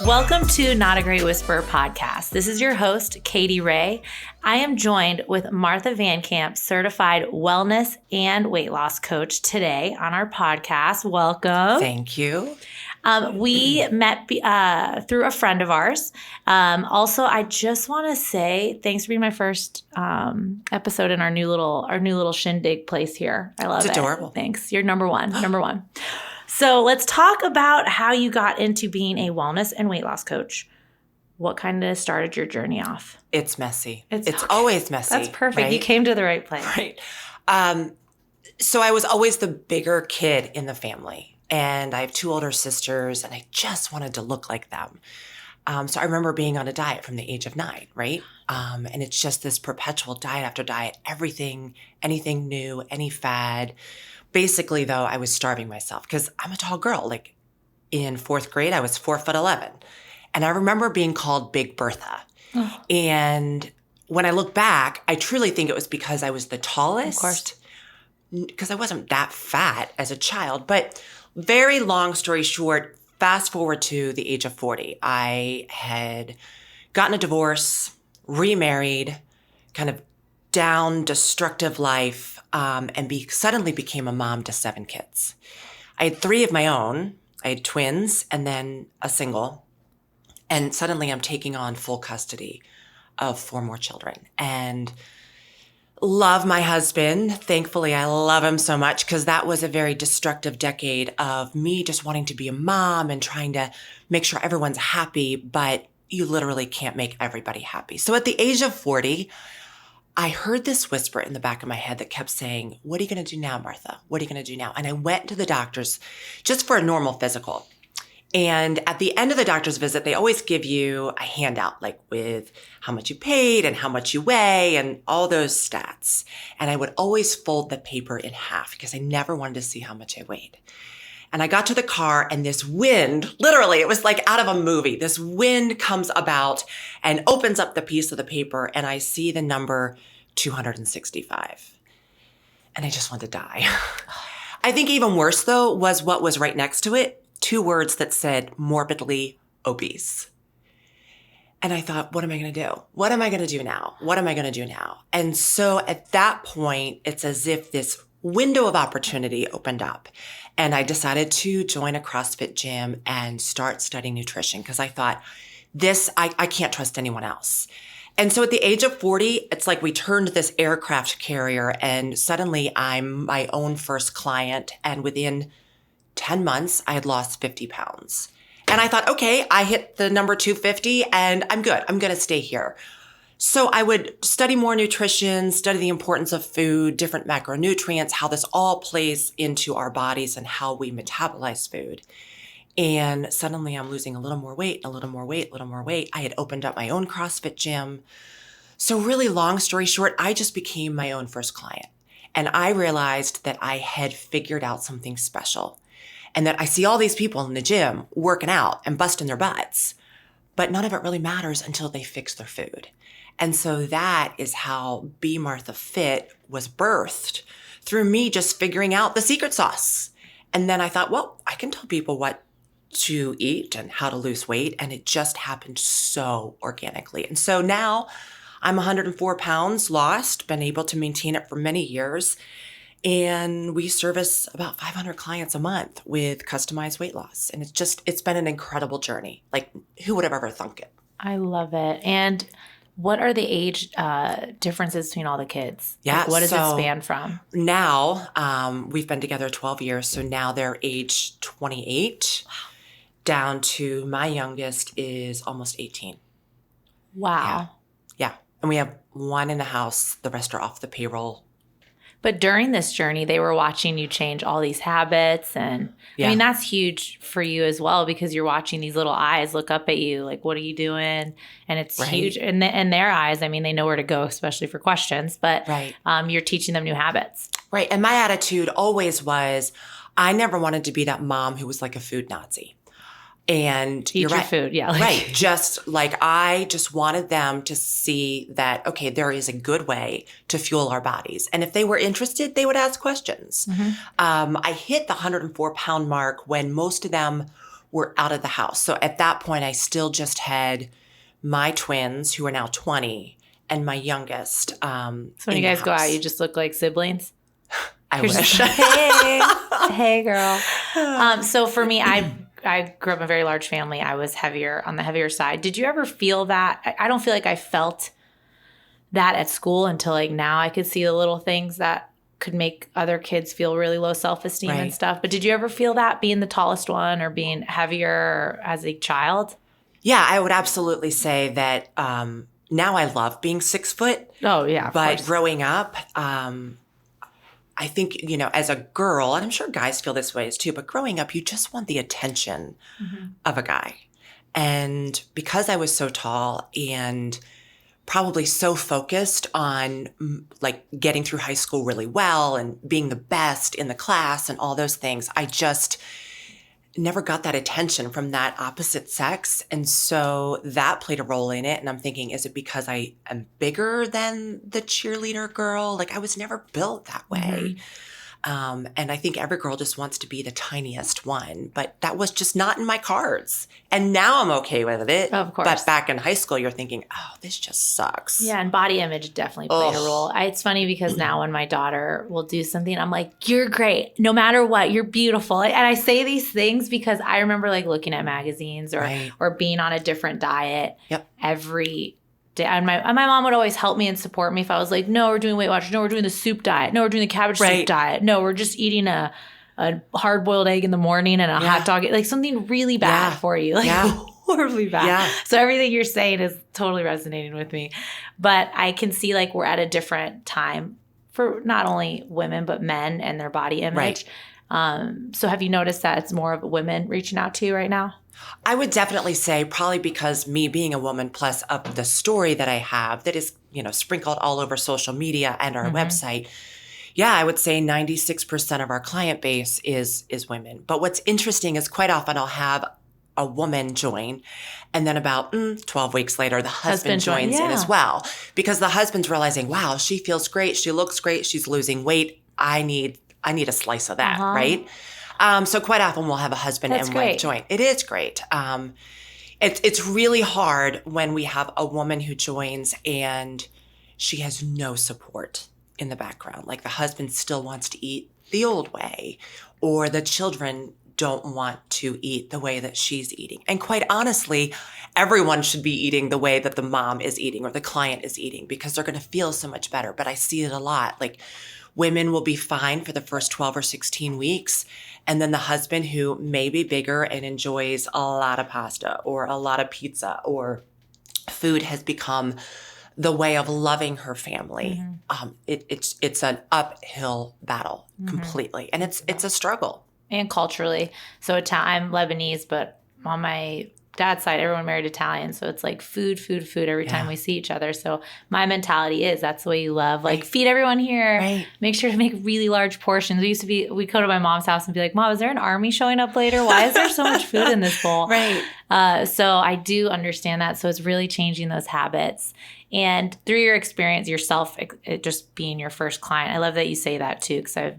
Welcome to Not a Great Whisperer podcast. This is your host, Katy Ray. I am joined with Martha VanCamp, certified wellness and weight loss coach today on our podcast. Welcome. Thank you. We met through a friend of ours. Also, I just want to say thanks for being my first episode in our new little shindig place here. I love it. It's adorable. Thanks. You're number one. So let's talk about how you got into being a wellness and weight loss coach. What kind of started your journey off? It's messy. It's okay. always messy. That's perfect. Right? You came to the right place. Right. So I was always the bigger kid in the family. And I have two older sisters, and I just wanted to look like them. So I remember being on a diet from the age of 9, right? And it's just this perpetual diet after diet, everything, anything new, any fad. Basically, though, I was starving myself because I'm a tall girl. Like in 4th grade, I was 4'11". And I remember being called Big Bertha. Oh. And when I look back, I truly think it was because I was the tallest. Of course. Because I wasn't that fat as a child. But very long story short, fast forward to the age of 40. I had gotten a divorce, remarried, kind of down, destructive life, and suddenly became a mom to 7 kids. I had 3 of my own. I had twins and then a single. And suddenly I'm taking on full custody of 4 more children. And love my husband. Thankfully, I love him so much because that was a very destructive decade of me just wanting to be a mom and trying to make sure everyone's happy, but you literally can't make everybody happy. So at the age of 40, I heard this whisper in the back of my head that kept saying, what are you going to do now, Martha? What are you going to do now? And I went to the doctors just for a normal physical. And at the end of the doctor's visit, they always give you a handout, like with how much you paid and how much you weigh and all those stats. And I would always fold the paper in half because I never wanted to see how much I weighed. And I got to the car and this wind, literally, it was like out of a movie. This wind comes about and opens up the piece of the paper and I see the number 265. And I just wanted to die. I think even worse though was what was right next to it. 2 words that said morbidly obese. And I thought, what am I going to do? What am I going to do now? What am I going to do now? And so at that point, it's as if this window of opportunity opened up. And I decided to join a CrossFit gym and start studying nutrition because I thought, I can't trust anyone else. And so at the age of 40, it's like we turned this aircraft carrier and suddenly I'm my own first client. And within 10 months, I had lost 50 pounds. And I thought, okay, I hit the number 250 and I'm good. I'm going to stay here. So I would study more nutrition, study the importance of food, different macronutrients, how this all plays into our bodies and how we metabolize food. And suddenly I'm losing a little more weight, a little more weight, a little more weight. I had opened up my own CrossFit gym. So really long story short, I just became my own first client. And I realized that I had figured out something special. And that I see all these people in the gym working out and busting their butts, but none of it really matters until they fix their food. And so that is how Be Martha Fit was birthed through me just figuring out the secret sauce. And then I thought, well, I can tell people what to eat and how to lose weight. And it just happened so organically. And so now I'm 104 pounds lost, been able to maintain it for many years. And we service about 500 clients a month with customized weight loss. And it's been an incredible journey. Like, who would have ever thunk it? I love it. And what are the age differences between all the kids? Yeah. Like, what does it span from? Now, we've been together 12 years. So now they're age 28 down to my youngest is almost 18. Wow. Yeah. And we have 1 in the house. The rest are off the payroll. But during this journey, they were watching you change all these habits. And I mean, that's huge for you as well because you're watching these little eyes look up at you like, what are you doing? And it's huge in their eyes. I mean, they know where to go, especially for questions. But you're teaching them new habits. Right. And my attitude always was, I never wanted to be that mom who was like a food Nazi. And eat you're your right. food. Yeah. Right. Just like I just wanted them to see that, okay, there is a good way to fuel our bodies. And if they were interested, they would ask questions. I hit the 104-pound mark when most of them were out of the house. So at that point, I still just had my twins, who are now 20, and my youngest. So when you guys go out, you just look like siblings? I wish. Hey, girl. So for me, I grew up in a very large family. I was on the heavier side. Did you ever feel that? I don't feel like I felt that at school until like now. I could see the little things that could make other kids feel really low self-esteem and stuff. But did you ever feel that being the tallest one or being heavier as a child? Yeah, I would absolutely say that now I love being 6 foot. Oh, yeah. But growing up, I think, as a girl, and I'm sure guys feel this way too, but growing up, you just want the attention of a guy. And because I was so tall and probably so focused on like getting through high school really well and being the best in the class and all those things, I just never got that attention from that opposite sex. And so that played a role in it. And I'm thinking, is it because I am bigger than the cheerleader girl? Like I was never built that way. And I think every girl just wants to be the tiniest one, but that was just not in my cards. And now I'm okay with it. Of course. But back in high school, you're thinking, oh, this just sucks. Yeah, and body image definitely played a role. It's funny because now when my daughter will do something, I'm like, you're great. No matter what, you're beautiful. And I say these things because I remember like looking at magazines or being on a different diet every day. And my mom would always help me and support me if I was like, no, we're doing Weight Watchers. No, we're doing the soup diet. No, we're doing the cabbage soup diet. No, we're just eating a hard-boiled egg in the morning and a hot dog. Like something really bad for you. Like horribly bad. Yeah. So everything you're saying is totally resonating with me. But I can see like we're at a different time for not only women, but men and their body image. So have you noticed that it's more of women reaching out to you right now? I would definitely say probably because me being a woman plus up the story that I have that is, sprinkled all over social media and our website. Yeah, I would say 96% of our client base is women. But what's interesting is quite often I'll have a woman join and then about 12 weeks later, the husband joins in as well because the husband's realizing, wow, she feels great. She looks great. She's losing weight. I need a slice of that. Right. So quite often we'll have a husband and wife join. It is great. It's really hard when we have a woman who joins and she has no support in the background. Like the husband still wants to eat the old way or the children don't want to eat the way that she's eating. And quite honestly, everyone should be eating the way that the mom is eating or the client is eating because they're going to feel so much better. But I see it a lot. Like women will be fine for the first 12 or 16 weeks. And then the husband who may be bigger and enjoys a lot of pasta or a lot of pizza or food has become the way of loving her family. It's an uphill battle completely. And it's a struggle. And culturally. So I'm Lebanese, but on my dad's side, everyone married Italian. So it's like food every time we see each other. So my mentality is that's the way you love. Like feed everyone here. Right. Make sure to make really large portions. We go to my mom's house and be like, Mom, is there an army showing up later? Why is there so much food in this bowl? Right. So I do understand that. So it's really changing those habits. And through your experience yourself, it just being your first client, I love that you say that too, because I've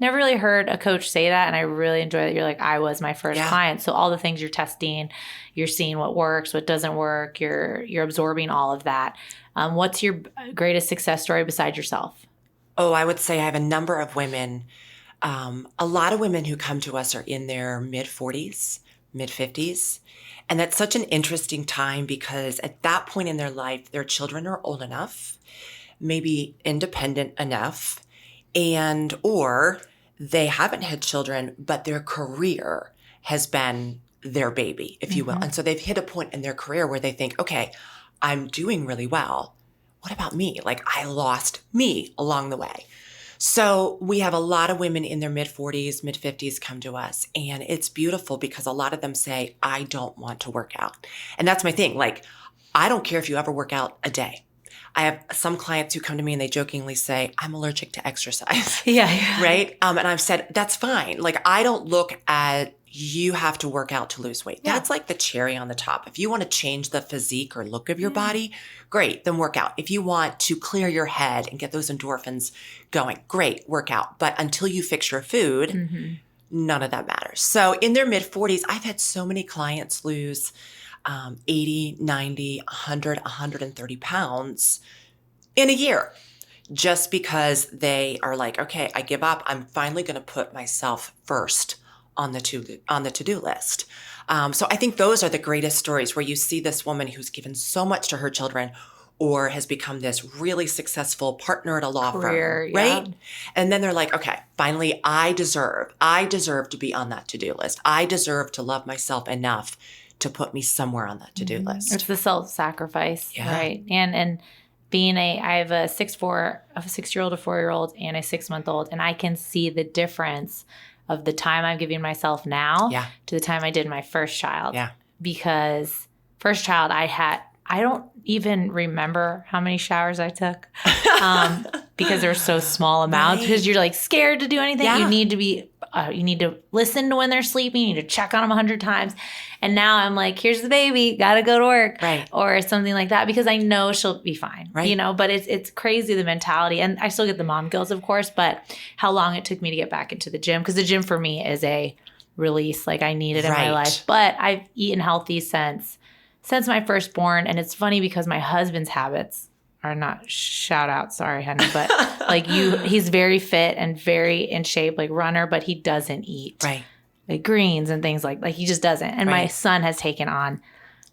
never really heard a coach say that. And I really enjoy that you're like, I was my first client. So all the things you're testing, you're seeing what works, what doesn't work. You're absorbing all of that. What's your greatest success story besides yourself? Oh, I would say I have a number of women. A lot of women who come to us are in their mid-40s, mid-50s. And that's such an interesting time because at that point in their life, their children are old enough, maybe independent enough, or they haven't had children, but their career has been their baby, if you will. And so they've hit a point in their career where they think, okay, I'm doing really well. What about me? Like I lost me along the way. So we have a lot of women in their mid-40s, mid-50s come to us. And it's beautiful because a lot of them say, I don't want to work out. And that's my thing. Like, I don't care if you ever work out a day. I have some clients who come to me and they jokingly say, I'm allergic to exercise. Right? And I've said, that's fine. Like, I don't look at you have to work out to lose weight. That's like the cherry on the top. If you want to change the physique or look of your body, great, then work out. If you want to clear your head and get those endorphins going, great, work out. But until you fix your food, none of that matters. So in their mid-40s, I've had so many clients lose 80, 90, 100, 130 pounds in a year. Just because they are like, okay, I give up. I'm finally going to put myself first on the to-do list. So I think those are the greatest stories where you see this woman who's given so much to her children or has become this really successful partner at a law firm, right? And then they're like, okay, finally, I deserve to be on that to-do list. I deserve to love myself enough to put me somewhere on that to-do list. It's the self-sacrifice, right? And being I have a 6-year-old, a 4-year-old, and a 6-month-old, and I can see the difference of the time I'm giving myself now to the time I did my first child. Yeah. Because first child, I don't even remember how many showers I took because they're so small amounts. Because you're like scared to do anything. Yeah. You need to listen to when they're sleeping. You need to check on them 100 times. And now I'm like, here's the baby, gotta go to work, or something like that, because I know she'll be fine, But it's crazy, the mentality, and I still get the mom guilt, of course. But how long it took me to get back into the gym, because the gym for me is a release, like I need it in my life. But I've eaten healthy since my firstborn, and it's funny because my husband's habits are not, shout out, sorry, honey, but like he's very fit and very in shape, like runner, but he doesn't eat like greens and things like he just doesn't. And my son has taken on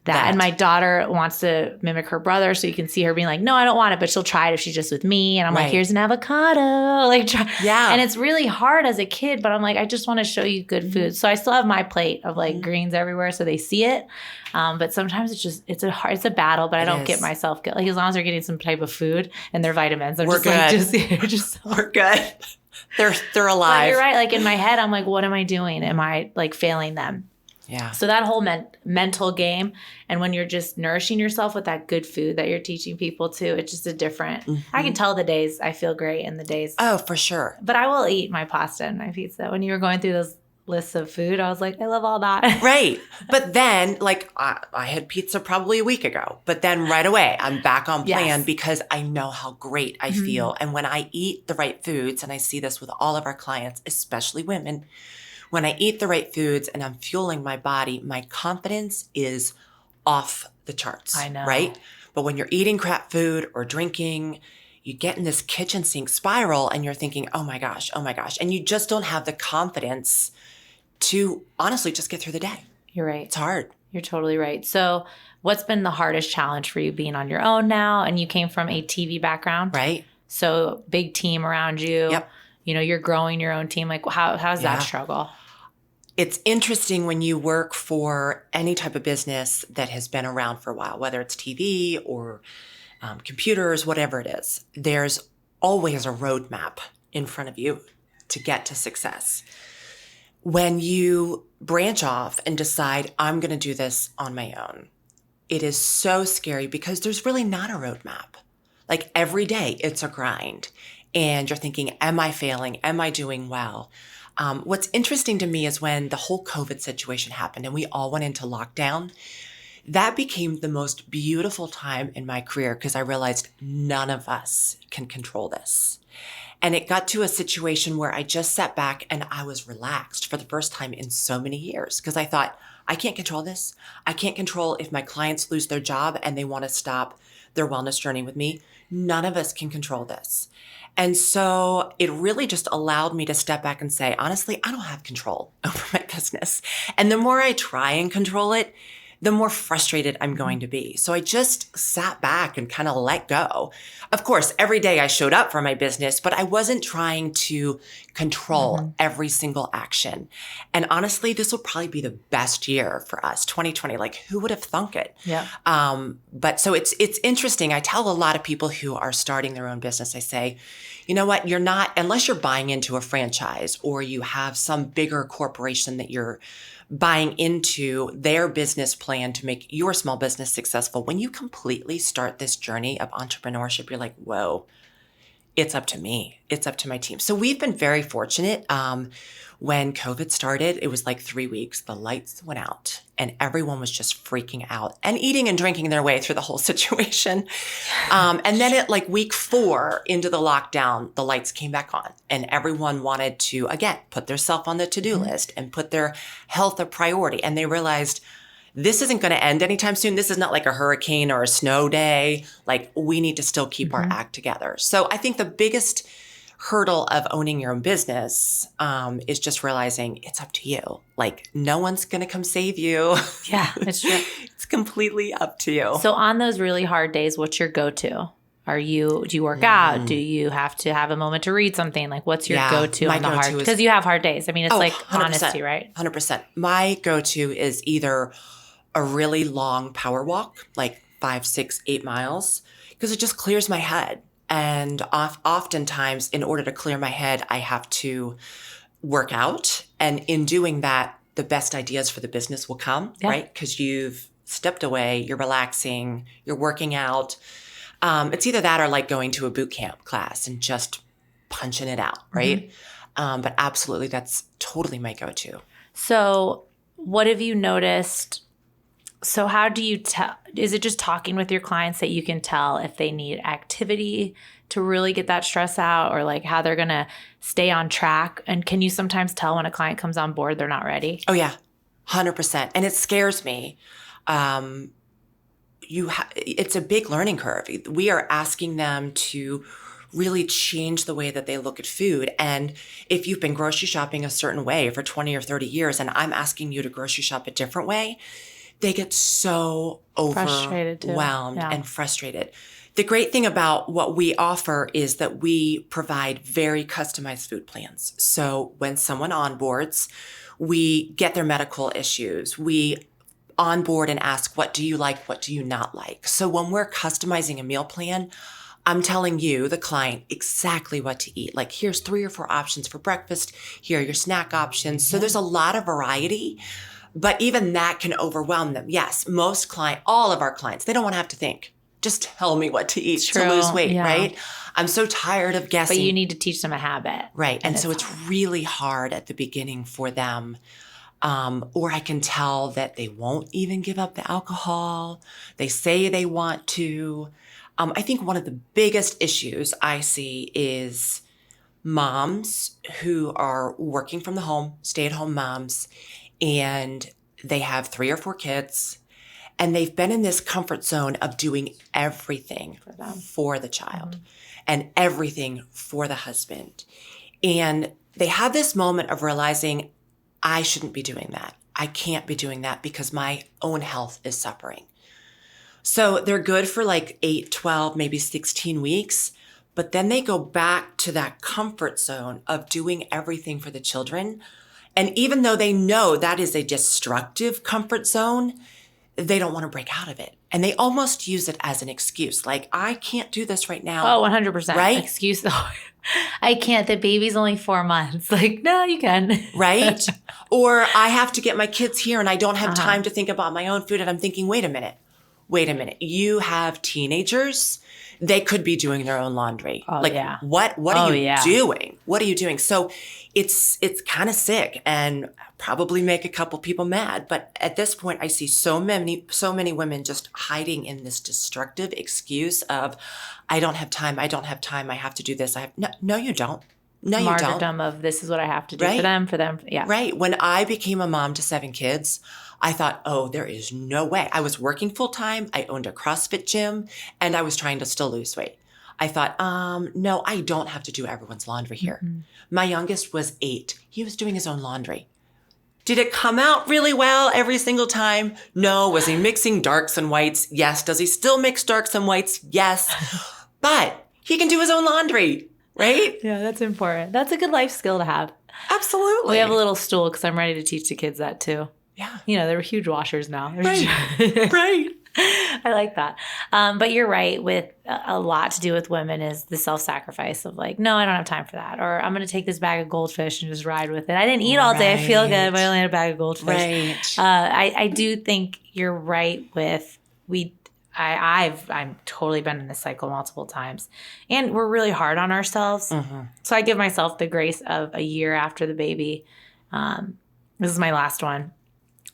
that. And my daughter wants to mimic her brother, so you can see her being like, no, I don't want it, but she'll try it if she's just with me. And I'm like, here's an avocado. Like, try. Yeah. And it's really hard as a kid, but I'm like, I just want to show you good food. So I still have my plate of like greens everywhere so they see it. But sometimes it's a battle, but I don't get myself like, as long as they're getting some type of food and their vitamins, I'm we're good. They're alive. But you're right. Like in my head, I'm like, what am I doing? Am I like failing them? Yeah. So that whole mental game, and when you're just nourishing yourself with that good food that you're teaching people to, it's just a different. I can tell the days I feel great and the days. Oh, for sure. But I will eat my pasta and my pizza. When you were going through those lists of food, I was like, I love all that. Right. But then, like, I had pizza probably a week ago, but then right away I'm back on plan because I know how great I feel. And when I eat the right foods, and I see this with all of our clients, especially women, when I eat the right foods and I'm fueling my body, my confidence is off the charts. I know. Right? But when you're eating crap food or drinking, you get in this kitchen sink spiral and you're thinking, oh my gosh. And you just don't have the confidence to honestly just get through the day. You're right. It's hard. You're totally right. So what's been the hardest challenge for you being on your own now? And you came from a TV background. Right. So big team around you. Yep. You know, you're growing your own team. Like how's that struggle? It's interesting when you work for any type of business that has been around for a while, whether it's TV or computers, whatever it is. There's always a roadmap in front of you to get to success. When you branch off and decide, I'm going to do this on my own, it is so scary because there's really not a roadmap. Like every day, it's a grind. And you're thinking, am I failing? Am I doing well? What's interesting to me is when the whole COVID situation happened and we all went into lockdown, that became the most beautiful time in my career because I realized none of us can control this. And it got to a situation where I just sat back and I was relaxed for the first time in so many years because I thought, I can't control this. I can't control if my clients lose their job and they want to stop their wellness journey with me. None of us can control this. And so it really just allowed me to step back and say, honestly, I don't have control over my business. And the more I try and control it, the more frustrated I'm going to be. So I just sat back and kind of let go. Of course, every day I showed up for my business, but I wasn't trying to control every single action. And honestly, this will probably be the best year for us, 2020. Like, who would have thunk it? Yeah. But so it's interesting. I tell a lot of people who are starting their own business, I say, you know what? You're not, unless you're buying into a franchise or you have some bigger corporation that you're buying into their business plan to make your small business successful. When you completely start this journey of entrepreneurship, you're like, whoa, it's up to me. It's up to my team. So we've been very fortunate. When COVID started, it was like 3 weeks. The lights went out and everyone was just freaking out and eating and drinking their way through the whole situation. And then at like week 4 into the lockdown, the lights came back on and everyone wanted to, again, put themselves on the to-do list and put their health a priority. And they realized this isn't going to end anytime soon. This is not like a hurricane or a snow day. Like we need to still keep our act together. So I think the biggest hurdle of owning your own business is just realizing it's up to you. Like no one's going to come save you. Yeah, it's true. It's completely up to you. So on those really hard days, what's your go-to? Do you work out? Do you have to have a moment to read something? Like what's your go-to on the hard? Because you have hard days. I mean, it's like 100%. Honesty, right? 100%. My go-to is either a really long power walk, like 5, 6, 8 miles, because it just clears my head. And oftentimes, in order to clear my head, I have to work out. And in doing that, the best ideas for the business will come, right? Because you've stepped away, you're relaxing, you're working out. It's either that or like going to a boot camp class and just punching it out, right? But absolutely, that's totally my go-to. So what have you noticed? So how do you tell? Is it just talking with your clients that you can tell if they need activity to really get that stress out, or like how they're going to stay on track? And can you sometimes tell when a client comes on board they're not ready? Oh yeah, 100%. And it scares me. It's a big learning curve. We are asking them to really change the way that they look at food. And if you've been grocery shopping a certain way for 20 or 30 years, and I'm asking you to grocery shop a different way, they get so overwhelmed and frustrated. The great thing about what we offer is that we provide very customized food plans. So when someone onboards, we get their medical issues. We onboard and ask, what do you like? What do you not like? So when we're customizing a meal plan, I'm telling you, the client, exactly what to eat. Like, here's 3 or 4 options for breakfast. Here are your snack options. So there's a lot of variety. But even that can overwhelm them. Yes, all of our clients, they don't want to have to think. Just tell me what to eat to lose weight, right? I'm so tired of guessing. But you need to teach them a habit. Right. And so it's really hard at the beginning for them. Or I can tell that they won't even give up the alcohol. They say they want to. I think one of the biggest issues I see is moms who are working from the home, stay-at-home moms, and they have 3 or 4 kids, and they've been in this comfort zone of doing everything for the child and everything for the husband. And they have this moment of realizing, I shouldn't be doing that. I can't be doing that because my own health is suffering. So they're good for like 8, 12, maybe 16 weeks, but then they go back to that comfort zone of doing everything for the children. And even though they know that is a destructive comfort zone, they don't want to break out of it. And they almost use it as an excuse. Like, I can't do this right now. Oh, 100%. Right? Excuse. I can't. The baby's only 4 months. Like, no, you can. Right? Or I have to get my kids here and I don't have time to think about my own food. And I'm thinking, wait a minute. You have teenagers. They could be doing their own laundry. What are you doing? What are you doing? So it's kind of sick and probably make a couple people mad. But at this point, I see so many women just hiding in this destructive excuse of, I don't have time. I have to do this. No, you don't. No, you don't. Martyrdom of this is what I have to do for them. Yeah. Right. When I became a mom to 7 kids, I thought, oh, there is no way. I was working full time. I owned a CrossFit gym and I was trying to still lose weight. I thought, no, I don't have to do everyone's laundry here. My youngest was 8. He was doing his own laundry. Did it come out really well every single time? No. Was he mixing darks and whites? Yes. Does he still mix darks and whites? Yes. But he can do his own laundry, right? Yeah, that's important. That's a good life skill to have. Absolutely. We have a little stool because I'm ready to teach the kids that too. Yeah. You know, they're huge washers now. Right. Right. I like that. But you're right, with a lot to do with women is the self-sacrifice of like, no, I don't have time for that. Or I'm going to take this bag of goldfish and just ride with it. I didn't eat all day. I feel good, but I only had a bag of goldfish. Right. I do think you're right with I've totally been in this cycle multiple times, and we're really hard on ourselves. Mm-hmm. So I give myself the grace of a year after the baby. This is my last one.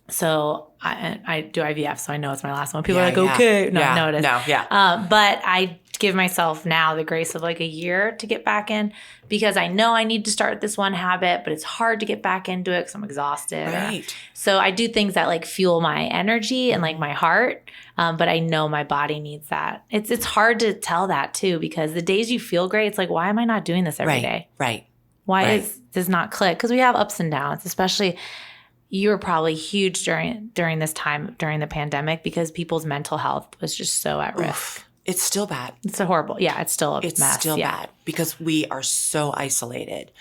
So I do IVF, so I know it's my last one. People are like, okay. No, no, it is. No, yeah. But I give myself now the grace of like a year to get back in, because I know I need to start this one habit, but it's hard to get back into it because I'm exhausted. Right. So I do things that like fuel my energy and like my heart. But I know my body needs that. It's hard to tell that too, because the days you feel great, it's like, why am I not doing this every day? Right. Why does not click? Because we have ups and downs, especially you were probably huge during this time, during the pandemic, because people's mental health was just so at risk. It's still bad. It's a horrible. Yeah, it's still a mess. It's still bad because we are so isolated.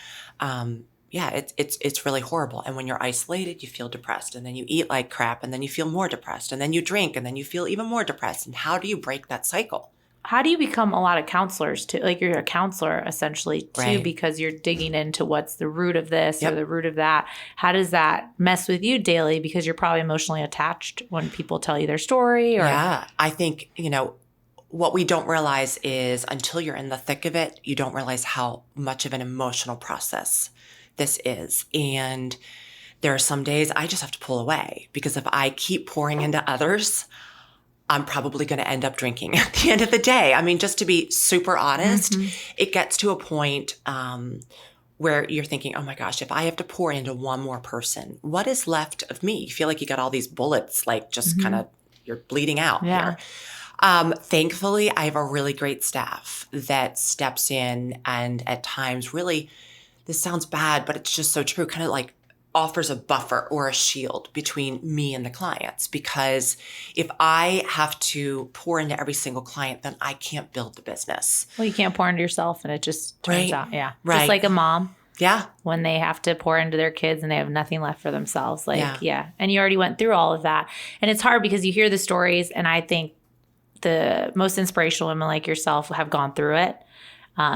It's really horrible. And when you're isolated, you feel depressed, and then you eat like crap, and then you feel more depressed, and then you drink, and then you feel even more depressed. And how do you break that cycle? How do you become a lot of counselors too? Like you're a counselor essentially too, because you're digging into what's the root of this or the root of that. How does that mess with you daily? Because you're probably emotionally attached when people tell you their story. Yeah, I think, what we don't realize is until you're in the thick of it, you don't realize how much of an emotional process this is. And there are some days I just have to pull away, because if I keep pouring into others, I'm probably going to end up drinking at the end of the day. I mean, just to be super honest, it gets to a point where you're thinking, oh my gosh, if I have to pour into one more person, what is left of me? You feel like you got all these bullets, like just kind of, you're bleeding out here. Thankfully, I have a really great staff that steps in and at times really, this sounds bad, but it's just so true, kind of like offers a buffer or a shield between me and the clients. Because if I have to pour into every single client, then I can't build the business. Well, you can't pour into yourself, and it just turns out, Right. Just like a mom. Yeah. When they have to pour into their kids and they have nothing left for themselves. And you already went through all of that. And it's hard because you hear the stories, and I think the most inspirational women like yourself have gone through it.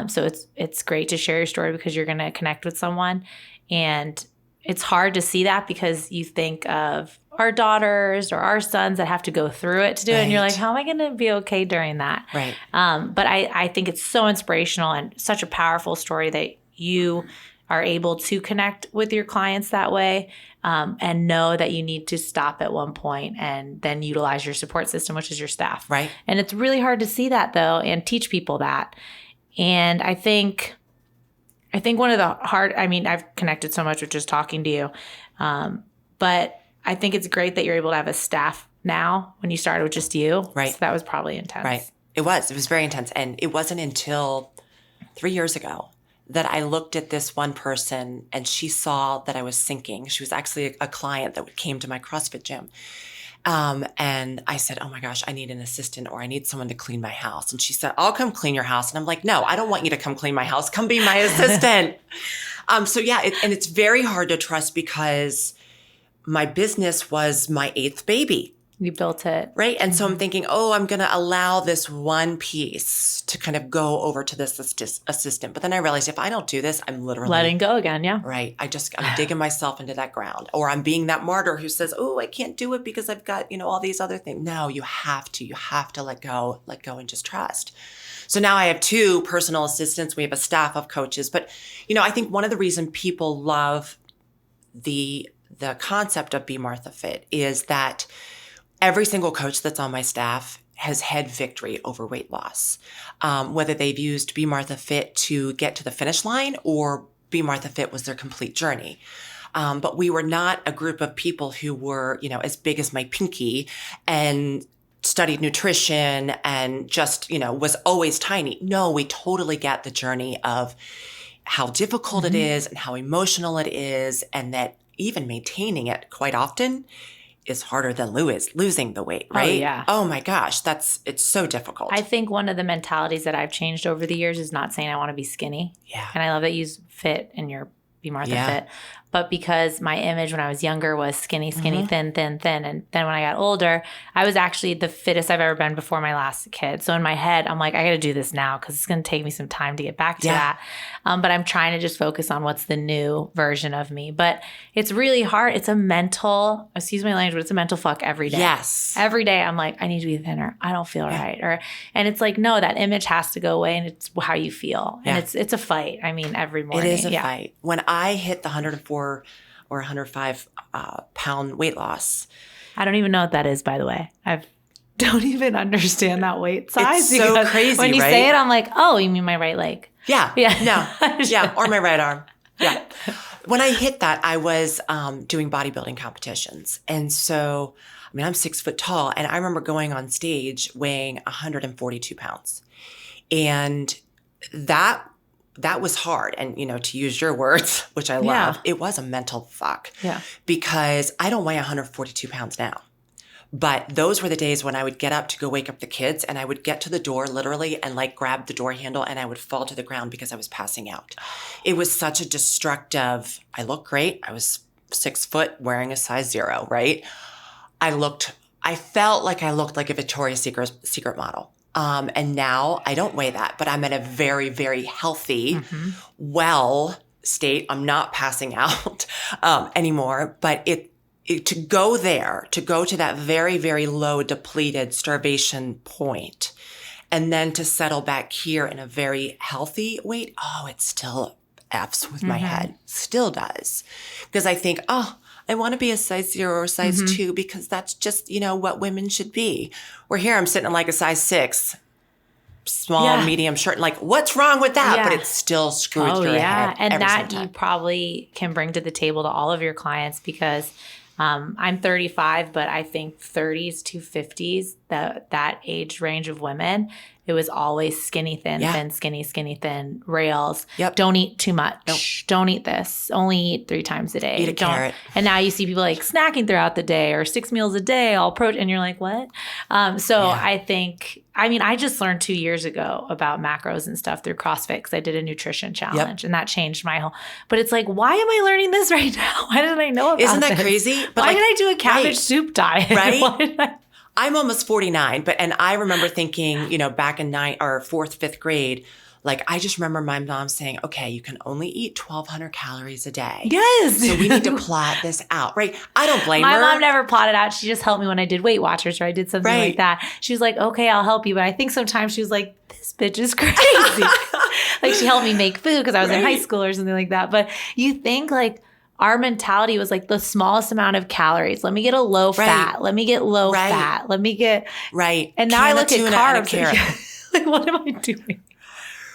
So it's great to share your story because you're going to connect with someone. And it's hard to see that because you think of our daughters or our sons that have to go through it to do it. And you're like, how am I going to be okay during that? Right. But I think it's so inspirational and such a powerful story that you are able to connect with your clients that way, and know that you need to stop at one point and then utilize your support system, which is your staff. Right. And it's really hard to see that though, and teach people that. And I think one of the I've connected so much with just talking to you. But I think it's great that you're able to have a staff now when you started with just you. Right. So that was probably intense. Right. It was very intense. And it wasn't until 3 years ago that I looked at this one person and she saw that I was sinking. She was actually a client that came to my CrossFit gym. And I said, oh my gosh, I need an assistant, or I need someone to clean my house. And she said, I'll come clean your house. And I'm like, no, I don't want you to come clean my house. Come be my assistant. And it's very hard to trust because my business was my 8th baby. You built it. Right. And so I'm thinking, I'm going to allow this one piece to kind of go over to this assistant. But then I realized if I don't do this, I'm literally letting go again. Yeah. Right. I'm digging myself into that ground, or I'm being that martyr who says, I can't do it because I've got, all these other things. No, you have to let go and just trust. So now I have 2 personal assistants. We have a staff of coaches. But, I think one of the reasons people love the concept of Be Martha Fit is that every single coach that's on my staff has had victory over weight loss, whether they've used Be Martha Fit to get to the finish line or Be Martha Fit was their complete journey. But we were not a group of people who were, as big as my pinky and studied nutrition and just, was always tiny. No, we totally get the journey of how difficult it is and how emotional it is, and that even maintaining it quite often is harder than losing the weight, right? Oh, yeah. Oh my gosh, it's so difficult. I think one of the mentalities that I've changed over the years is not saying I want to be skinny. Yeah. And I love that you use fit in your Be Martha Fit. But because my image when I was younger was skinny, thin. And then when I got older, I was actually the fittest I've ever been before my last kid. So in my head, I'm like, I got to do this now because it's going to take me some time to get back to that. But I'm trying to just focus on what's the new version of me. But it's really hard. It's a mental, excuse my language, but it's a mental fuck every day. Yes. Every day I'm like, I need to be thinner. I don't feel right. And it's like, no, that image has to go away and it's how you feel. And it's a fight. I mean, every morning. It is a fight. When I hit the 104 or 105 pound weight loss. I don't even know what that is, by the way. I don't even understand that weight size. It's so crazy, when you say it, I'm like, oh, you mean my right leg? Yeah. No. Yeah. Or my right arm. Yeah. When I hit that, I was doing bodybuilding competitions. And so, I mean, I'm 6 foot tall. And I remember going on stage weighing 142 pounds. And that was hard. And, to use your words, which I love, it was a mental fuck. Yeah. Because I don't weigh 142 pounds now. But those were the days when I would get up to go wake up the kids and I would get to the door literally and like grab the door handle and I would fall to the ground because I was passing out. It was such a destructive, I look great. I was 6 foot wearing a size 0, right? I felt like I looked like a Victoria's Secret model. And now I don't weigh that, but I'm in a very, very healthy, well state. I'm not passing out anymore, but to go to that very, very low depleted starvation point, and then to settle back here in a very healthy weight, it still F's with my head. Still does. Because I think, I want to be a size 0 or size 2 because that's just, what women should be. Where here I'm sitting in like a size 6, small, medium shirt. Like, what's wrong with that? But it's still screwed through your head. And that you probably can bring to the table to all of your clients because I'm 35, but I think 30s to 50s, that age range of women, it was always skinny, thin, thin, skinny, thin, rails. Yep. Don't eat too much. Nope. Don't eat this. Only eat 3 times a day. Eat a carrot. And now you see people like snacking throughout the day or 6 meals a day, all protein. And you're like, what? I think, I just learned 2 years ago about macros and stuff through CrossFit because I did a nutrition challenge and that changed my whole, but it's like, why am I learning this right now? Why didn't I know about Isn't that this? crazy? But why did I do a cabbage soup diet? Right? I'm almost 49, and I remember thinking, back in 4th, 5th grade, like I just remember my mom saying, okay, you can only eat 1,200 calories a day. Yes. So we need to plot this out, right? I don't blame her. My mom never plotted out. She just helped me when I did Weight Watchers or I did something like that. She was like, okay, I'll help you. But I think sometimes she was like, this bitch is crazy. Like she helped me make food because I was in high school or something like that. But you think like, our mentality was like the smallest amount of calories. Let me get a low fat. Let me get low fat. Let me get And now I look at carbs. Like, what am I doing?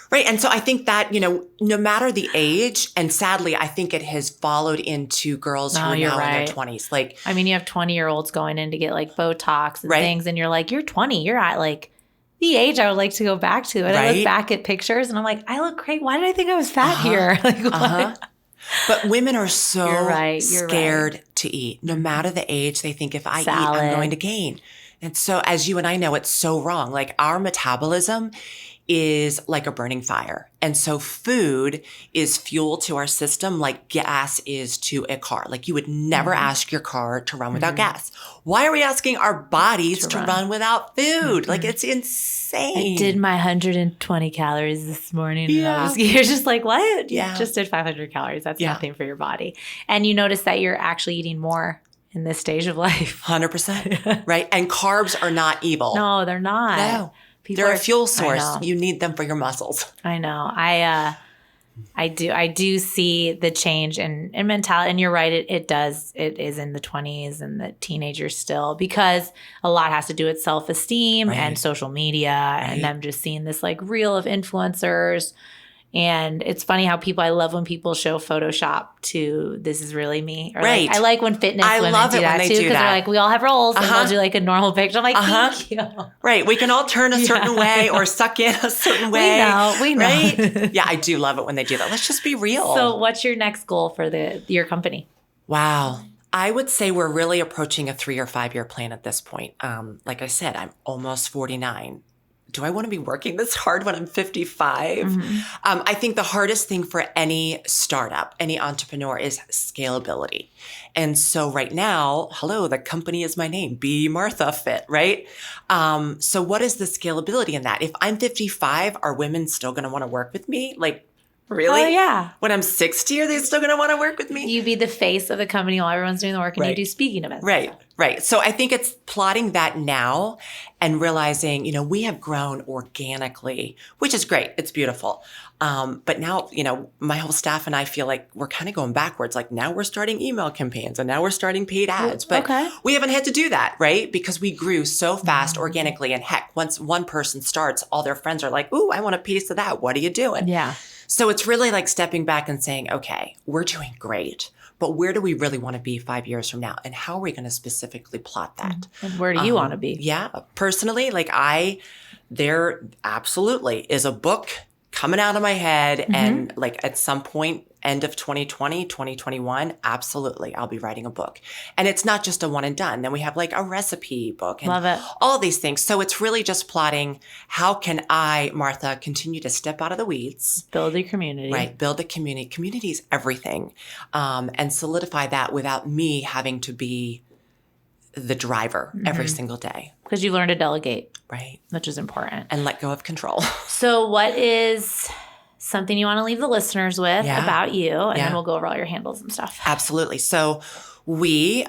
Right. And so I think that, no matter the age, and sadly, I think it has followed into girls who are now in their 20s. Like, you have 20-year-olds going in to get like Botox and things, and you're like, you're 20. You're at like the age I would like to go back to. And I look back at pictures and I'm like, I look great. Why did I think I was fat here? Like, what? But women are so scared to eat. No matter the age, they think if I eat, I'm going to gain. And so as you and I know, it's so wrong. Like our metabolism is like a burning fire. And so food is fuel to our system like gas is to a car. Like you would never ask your car to run without gas. Why are we asking our bodies to run without food? Like it's insane. I did my 120 calories this morning. And you're just like, what? You just did 500 calories. That's nothing for your body. And you notice that you're actually eating more in this stage of life. 100%. Right. And carbs are not evil. No, they're not. No. They're a fuel source. You need them for your muscles. I know. I do see the change in mentality. And you're right. It is in the 20s and the teenagers still, because a lot has to do with self-esteem and social media and them just seeing this like reel of influencers. And it's funny how I love when people show Photoshop to this is really me. Or like, I like when fitness women do that too, because they're like, we all have roles and we'll do like a normal picture. I'm like, thank you. Right. We can all turn a certain way or suck in a certain way. We know. Right? Yeah, I do love it when they do that. Let's just be real. So what's your next goal for your company? Wow. I would say we're really approaching a 3 or 5 year plan at this point. Like I said, I'm almost 49. do I want to be working this hard when I'm 55? Mm-hmm. I think the hardest thing for any startup, any entrepreneur is scalability. And so right now, hello, the company is my name, Be Martha Fit, right? So what is the scalability in that? If I'm 55, are women still going to want to work with me? Like, really? Oh, yeah. When I'm 60, are they still going to want to work with me? You be the face of the company while everyone's doing the work, and you do speaking events. Right. So I think it's plotting that now and realizing, we have grown organically, which is great. It's beautiful. But now, my whole staff and I feel like we're kind of going backwards. Like now we're starting email campaigns and now we're starting paid ads. But we haven't had to do that, right? Because we grew so fast organically. And heck, once one person starts, all their friends are like, ooh, I want a piece of that. What are you doing? Yeah. So it's really like stepping back and saying, okay, we're doing great, but where do we really want to be 5 years from now? And how are we going to specifically plot that? And where do you want to be? Yeah. Personally, there absolutely is a book coming out of my head. And like at some point, end of 2020, 2021, absolutely, I'll be writing a book. And it's not just a one and done. Then we have like a recipe book and Love it. All these things. So it's really just plotting, how can I, Martha, continue to step out of the weeds? Build a community. Right. Build a community. Community is everything. And solidify that without me having to be the driver every single day. Because you learn to delegate. Right. Which is important. And let go of control. So what is something you want to leave the listeners with about you? And then we'll go over all your handles and stuff. Absolutely. So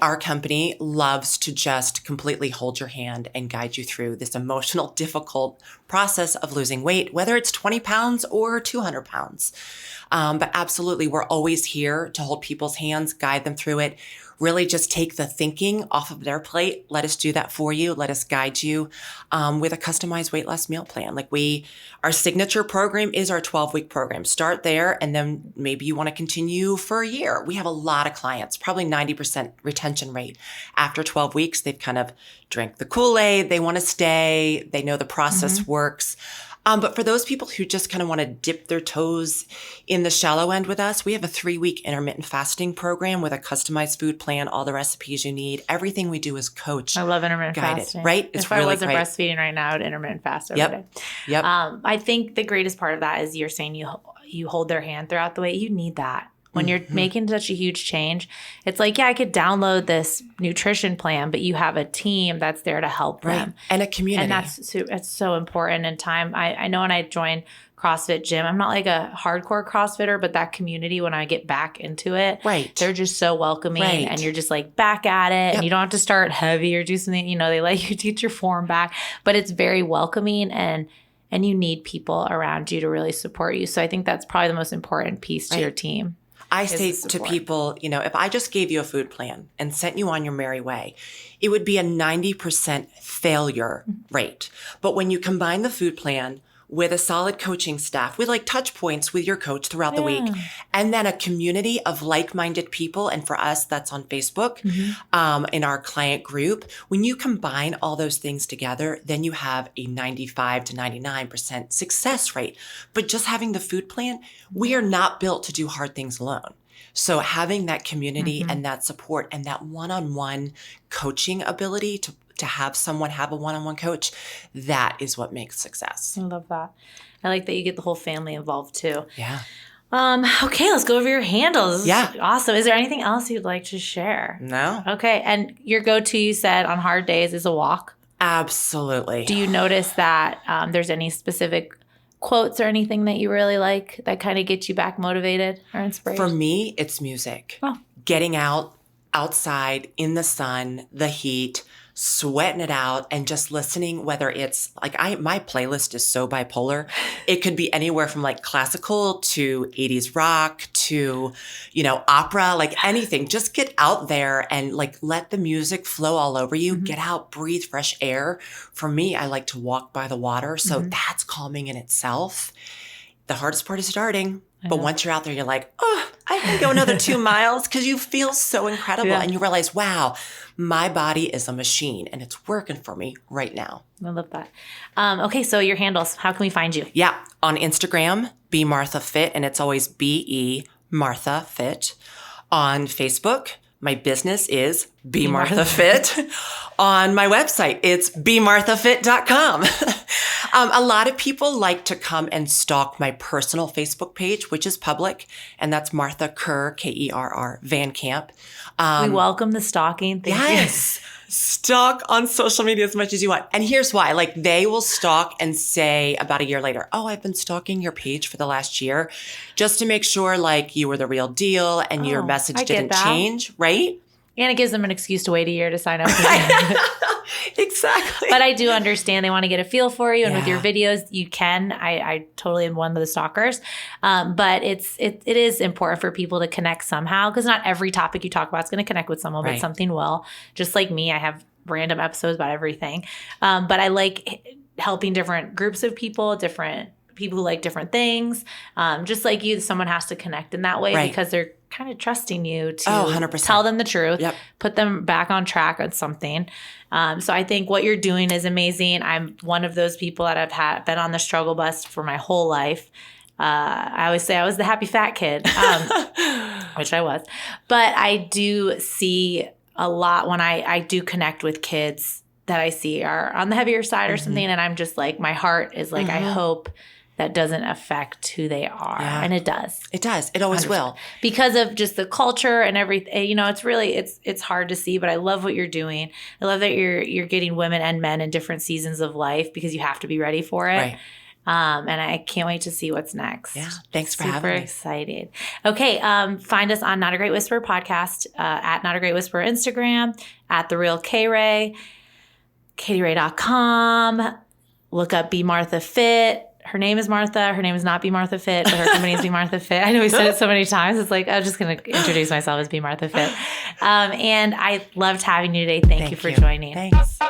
our company loves to just completely hold your hand and guide you through this emotional, difficult process of losing weight, whether it's 20 pounds or 200 pounds. But absolutely, we're always here to hold people's hands, guide them through it. Really just take the thinking off of their plate. Let us do that for you. Let us guide you with a customized weight loss meal plan. Like our signature program is our 12-week program. Start there, and then maybe you want to continue for a year. We have a lot of clients, probably 90% retention rate. After 12 weeks, they've kind of drank the Kool-Aid. They want to stay. They know the process works. But for those people who just kind of want to dip their toes in the shallow end with us, we have a 3-week intermittent fasting program with a customized food plan, all the recipes you need. Everything we do is coach. I love intermittent guided, fasting. right? It's if really I wasn't great. breastfeeding right now, I'd intermittent fast every day. Yep. I think the greatest part of that is you're saying you hold their hand throughout the way. You need that. When you're making such a huge change, it's like, I could download this nutrition plan, but you have a team that's there to help them. And a community. And it's so important in time. I know when I joined CrossFit gym, I'm not like a hardcore CrossFitter, but that community, when I get back into it, they're just so welcoming and you're just like back at it and you don't have to start heavy or do something, they let you teach your form back, but it's very welcoming and you need people around you to really support you. So I think that's probably the most important piece to your team. I say to people, if I just gave you a food plan and sent you on your merry way, it would be a 90% failure rate. But when you combine the food plan with a solid coaching staff, with like touch points with your coach throughout the week, and then a community of like-minded people, and for us, that's on Facebook, in our client group. When you combine all those things together, then you have a 95 to 99% success rate. But just having the food plan, we are not built to do hard things alone. So having that community and that support and that one-on-one coaching ability to have someone have a one-on-one coach, that is what makes success. I love that. I like that you get the whole family involved too. Yeah. Okay, let's go over your handles. Yeah. Awesome. Is there anything else you'd like to share? No. Okay. And your go-to, you said, on hard days is a walk. Absolutely. Do you notice that there's any specific quotes or anything that you really like that kind of get you back motivated or inspired? For me, it's music. Oh. Getting outside in the sun, the heat, sweating it out, and just listening, whether it's like my playlist is so bipolar. It could be anywhere from like classical to 80s rock to, opera, like anything. Just get out there and like let the music flow all over you. Get out, breathe fresh air. For me, I like to walk by the water. So that's calming in itself. The hardest part is starting. But once you're out there, you're like, oh, I can go another 2 miles, because you feel so incredible. And you realize, wow, my body is a machine and it's working for me right now. I love that. Okay, so your handles, how can we find you? Yeah, on Instagram, Be Martha Fit, and it's always BE Martha Fit. On Facebook, My business is Be Martha Fit. On my website, it's bemarthafit.com. A lot of people like to come and stalk my personal Facebook page, which is public, and that's Martha Kerr, Kerr, VanCamp. We welcome the stalking. Thank Yes. Stalk on social media as much as you want. And here's why. Like, they will stalk and say about a year later, oh, I've been stalking your page for the last year, just to make sure like you were the real deal and your message didn't change, right? And it gives them an excuse to wait a year to sign up. Exactly. But I do understand they want to get a feel for you. And with your videos, you can. I totally am one of the stalkers. But it is important for people to connect somehow, because not every topic you talk about is going to connect with someone, but something will. Just like me, I have random episodes about everything. But I like helping different groups of people, different people who like different things. Just like you, someone has to connect in that way because they're kind of trusting you to 100%. tell them the truth, put them back on track on something. So I think what you're doing is amazing. I'm one of those people that have been on the struggle bus for my whole life. I always say I was the happy fat kid, which I was. But I do see a lot when I do connect with kids that I see are on the heavier side or something. And I'm just like, my heart is like, I hope that doesn't affect who they are. Yeah. And it does. It does. It always 100%. Will. Because of just the culture and everything. You know, it's really, it's hard to see, but I love what you're doing. I love that you're getting women and men in different seasons of life, because you have to be ready for it. Right. And I can't wait to see what's next. Yeah. Thanks for having me. Super excited. Okay. Find us on Not a Great Whisperer podcast, at Not a Great Whisperer Instagram, at The Real K-Ray, KatyRay.com. Look up Be Martha Fit. Her name is Martha. Her name is not Be Martha Fit, but her company is Be Martha Fit. I know we said it so many times. It's like, I'm just going to introduce myself as Be Martha Fit. And I loved having you today. Thank you for joining. Thanks.